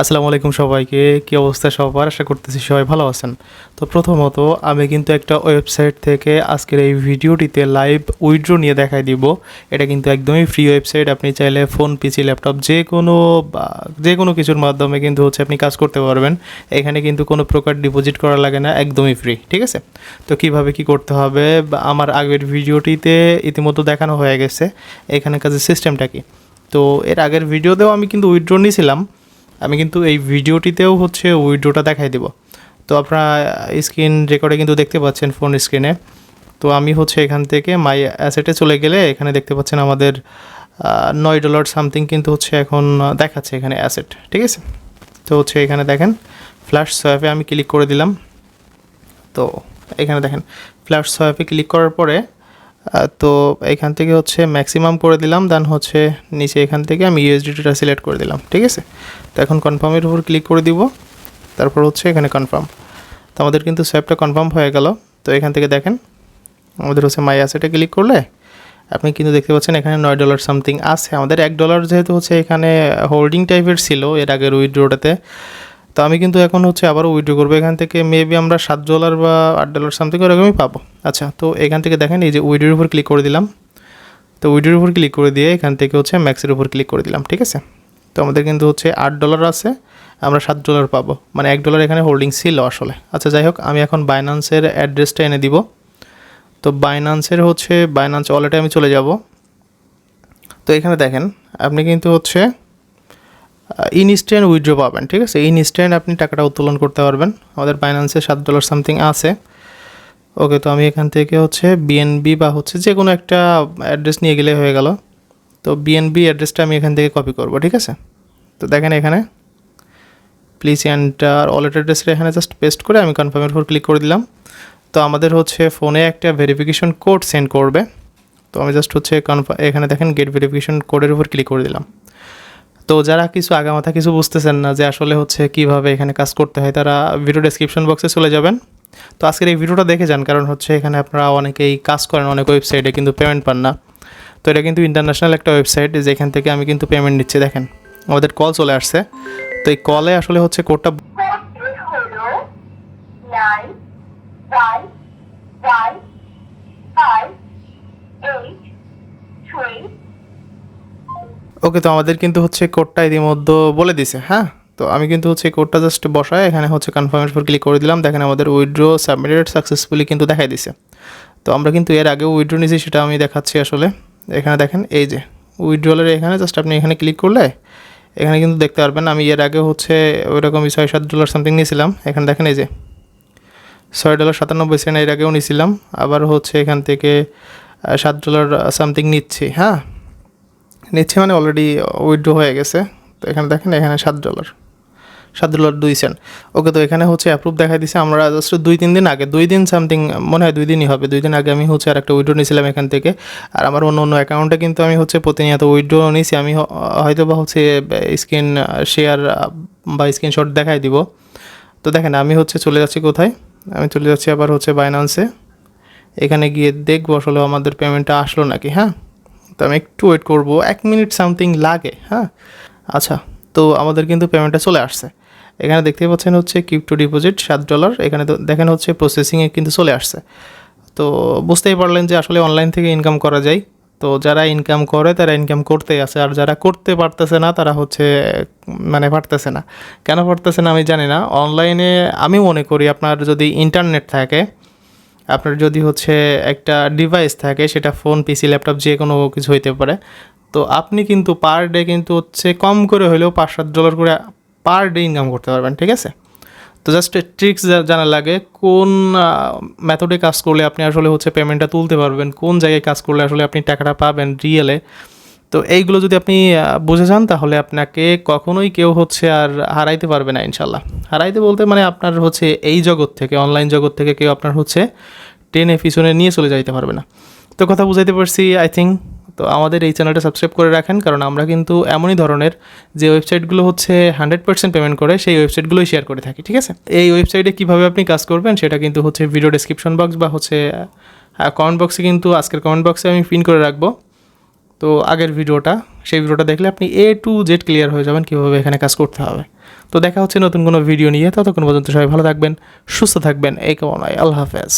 আসসালামু আলাইকুম সবাইকে। কি অবস্থা সবার? আশা করতেছি সবাই ভালো আছেন। তো প্রথমত আমি কিন্তু একটা ওয়েবসাইট থেকে আজকের এই ভিডিওটিতে লাইভ উইথড্র নিয়ে দেখাই দিব। এটা কিন্তু একদমই ফ্রি ওয়েবসাইট। আপনি চাইলে ফোন, পিসি, ল্যাপটপ যে কোনো কিছুর মাধ্যমে কিন্তু আপনি কাজ করতে পারবেন। এখানে কিন্তু কোনো প্রকার ডিপোজিট করা লাগে না, একদমই ফ্রি। ঠিক আছে? তো কিভাবে কি করতে হবে আমার আগের ভিডিওটিতে ইতিমধ্যে দেখানো হয়ে গেছে। এখানে কাজের সিস্টেমটা কি। তো এর আগের ভিডিওতেও আমি কিন্তু উইথড্র নিয়েছিলাম। আমি কিন্তু এই ভিডিওটিতেও উইড্রোটা দেখাই দেব। তো আপনারা স্ক্রিন রেকর্ডে কিন্তু দেখতে পাচ্ছেন ফোন স্ক্রিনে। তো আমি এখান থেকে মাই অ্যাসেটে চলে গেলে এখানে দেখতে পাচ্ছেন আমাদের $9 সামথিং কিন্তু এখন দেখাচ্ছে এখানে অ্যাসেট। ঠিক আছে? তো এখানে দেখেন ফ্ল্যাশ সোয়াপে আমি ক্লিক করে দিলাম। তো এখানে দেখেন ফ্ল্যাশ সোয়াপে ক্লিক করার পরে তো এখান থেকে ম্যাক্সিমাম করে দিলাম। দেন নিচে এখান থেকে আমি ইউএসডিটিটা সিলেক্ট করে দিলাম। ঠিক আছে? তো এখন কনফার্মের উপর ক্লিক করে দিব। তারপর এখানে কনফার্ম। তো আমাদের কিন্তু সোয়াপটা কনফার্ম হয়ে গেল। তো এখান থেকে দেখেন আমাদের মাই অ্যাসেটে ক্লিক করলে আপনি কিন্তু দেখতে পাচ্ছেন এখানে $9 সামথিং আছে। আমাদের $1 যেহেতু এখানে হোল্ডিং টাইপের ছিল এর আগের উইথড্রোটাতে। তো আমি কিন্তু এখন আবারও উইথড্র করবো এখান থেকে। মেবি আমরা $7 বা $8 সামথিং এরকমই পাবো। আচ্ছা, তো এখান থেকে দেখেন এই যে উইথড্রোর উপর ক্লিক করে দিলাম। তো উইথড্রোর উপর ক্লিক করে দিয়ে এখান থেকে ম্যাক্সের উপর ক্লিক করে দিলাম। ঠিক আছে? তো আমাদের কিন্তু $8 আছে, আমরা $7 পাবো, মানে $1 এখানে হোল্ডিং ছিল আসলে। আচ্ছা, যাই হোক, আমি এখন বাইন্যান্সের অ্যাড্রেসটা এনে দিব। তো বাইন্যান্সের বাইন্যান্স ওয়ালেটে আমি চলে যাব। তো এখানে দেখেন আপনি কিন্তু ইনস্ট্যান্ট উইথড্র পাবেন। ঠিক আছে? ইনস্ট্যান্ট আপনি টাকাটা উত্তোলন করতে পারবেন। আমাদের বাইন্যান্সে $7 সামথিং আছে। ওকে, তো আমি এখান থেকে বিএনবি বা যে কোনো একটা অ্যাড্রেস নিয়ে গেলে হয়ে গেল। তো বিএনবি অ্যাড্রেসটা আমি এখান থেকে কপি করব। ঠিক আছে? তো দেখেন এখানে প্লিজ এন্টার ওয়ালেট অ্যাড্রেসটা এখানে জাস্ট পেস্ট করে আমি কনফার্মের উপর ক্লিক করে দিলাম। তো আমাদের ফোনে একটা ভেরিফিকেশন কোড সেন্ড করবে। তো আমি জাস্ট এখানে দেখেন গেট ভেরিফিকেশন কোডের উপর ক্লিক করে দিলাম। তো যারা আগামাথা কিছু বুঝতেছেন না যে আসলে কীভাবে এখানে কাজ করতে হয়, তারা ভিডিও ডেসক্রিপশন বক্সে চলে যাবেন। তো আজকের এই ভিডিওটা দেখে যান, কারণ এখানে আপনারা অনেকেই কাজ করেন অনেক ওয়েবসাইটে কিন্তু পেমেন্ট পান না। তো এটা কিন্তু ইন্টারন্যাশনাল একটা ওয়েবসাইট, যেখান থেকে আমি কিন্তু পেমেন্ট নিচ্ছি। দেখেন আমাদের কল চলে আসছে। তো এই কলে আসলে কোডটা ওকে। তো আমাদের কিন্তু কোডটা ইতিমধ্যে বলে দিছে। হ্যাঁ, তো আমি কিন্তু কোডটা জাস্ট বসায় এখানে কনফার্মের উপর ক্লিক করে দিলাম। দেখেন আমাদের উইথড্র সাবমিটেড সাকসেসফুলি কিন্তু দেখাই দিছে। তো আমরা কিন্তু এর আগেও উইথড্র নিয়েছি, সেটা আমি দেখাচ্ছি আসলে। এখানে দেখেন এই যে উইথড্রলের এখানে জাস্ট আপনি এখানে ক্লিক করলে এখানে কিন্তু দেখতে পারবেন আমি এর আগে ওইরকমই $6-7 সামথিং নিয়েছিলাম। এখানে দেখেন এই যে $6.97 এর আগেও নিয়েছিলাম। আবার এখান থেকে $7 সামথিং নিচ্ছি। হ্যাঁ, নিচ্ছি মানে অলরেডি উইথড্র হয়ে গেছে। তো এখানে দেখেন এখানে $7.02। ওকে, তো এখানে অ্যাপ্রুভ দেখা দিছে। আমরা জাস্ট 2-3 দিন আগে, 2 দিন সামথিং, মনে হয় 2 দিনই হবে, 2 দিন আগে আমি আর একটা উইথড্র নিয়েছিলাম এখান থেকে। আর আমার অন্য অ্যাকাউন্টে কিন্তু আমি প্রতিনিয়ত উইথড্র নিয়েছি। আমি হয়তো বা স্ক্রিন শেয়ার বা স্ক্রিনশট দেখাই দিব। তো দেখেন আমি চলে যাচ্ছি কোথায়, আমি চলে যাচ্ছি আবার বাইন্যান্সে। এখানে গিয়ে দেখবো আসলে আমাদের পেমেন্টটা আসলো নাকি। হ্যাঁ, তো আমি একটু ওয়েট করবো, 1 মিনিট সামথিং লাগে। হ্যাঁ, আচ্ছা, তো আমাদের কিন্তু পেমেন্টটা চলে আসছে। এখানে দেখতে পাচ্ছেন ক্রিপ্টো ডিপোজিট $7। এখানে তো দেখেন প্রসেসিংয়ে কিন্তু চলে আসছে। তো বুঝতেই পারলেন যে আসলে অনলাইন থেকে ইনকাম করা যায়। তো যারা ইনকাম করে তারা ইনকাম করতেই আছে, আর যারা করতে পারতেছে না তারা পারতেছে না। কেন পারতেছে না আমি জানি না। অনলাইনে আমি মনে করি আপনার যদি ইন্টারনেট থাকে, আপনার যদি একটা ডিভাইস থাকে, সেটা ফোন, পিসি, ল্যাপটপ, যে কোনো কিছু হইতে পারে, তো আপনি কিন্তু পার ডে কিন্তু কম করে হলেও $5-7 করে পার ডে ইনকাম করতে পারবেন। ঠিক আছে? তো জাস্ট ট্রিক্স জানা লাগে, কোন মেথডে কাজ করলে আপনি আসলে পেমেন্টটা তুলতে পারবেন, কোন জায়গায় কাজ করলে আসলে আপনি টাকাটা পাবেন রিয়েলে। তো এইগুলো যদি আপনি বুঝে যান, তাহলে আপনাকে কখনোই কেউ আর হারাইতে পারবে না ইনশাল্লাহ। হারাইতে বলতে মানে আপনার এই জগৎ থেকে, অনলাইন জগৎ থেকে কেউ আপনার টেনে পিছনে নিয়ে চলে যাইতে পারবে না। তো কথা বুঝাইতে পারছি আই থিঙ্ক। তো আমাদের এই চ্যানেলটা সাবস্ক্রাইব করে রাখেন, কারণ আমরা কিন্তু এমনই ধরনের যে ওয়েবসাইটগুলো 100% পেমেন্ট করে সেই ওয়েবসাইটগুলোই শেয়ার করে থাকি। ঠিক আছে? এই ওয়েবসাইটে কীভাবে আপনি কাজ করবেন সেটা কিন্তু ভিডিও ডেসক্রিপশন বক্স বা কমেন্ট বক্সে, কিন্তু আজকের কমেন্ট বক্সে আমি পিন করে রাখবো। তো আগের ভিডিওটা, সেই ভিডিওটা দেখলে আপনি A to Z ক্লিয়ার হয়ে যাবেন কীভাবে এখানে কাজ করতে হবে। তো দেখা হচ্ছে নতুন কোনো ভিডিও নিয়ে, ততক্ষণ পর্যন্ত সবাই ভালো থাকবেন, সুস্থ থাকবেন, এই কামনায় আল্লাহ হাফেজ।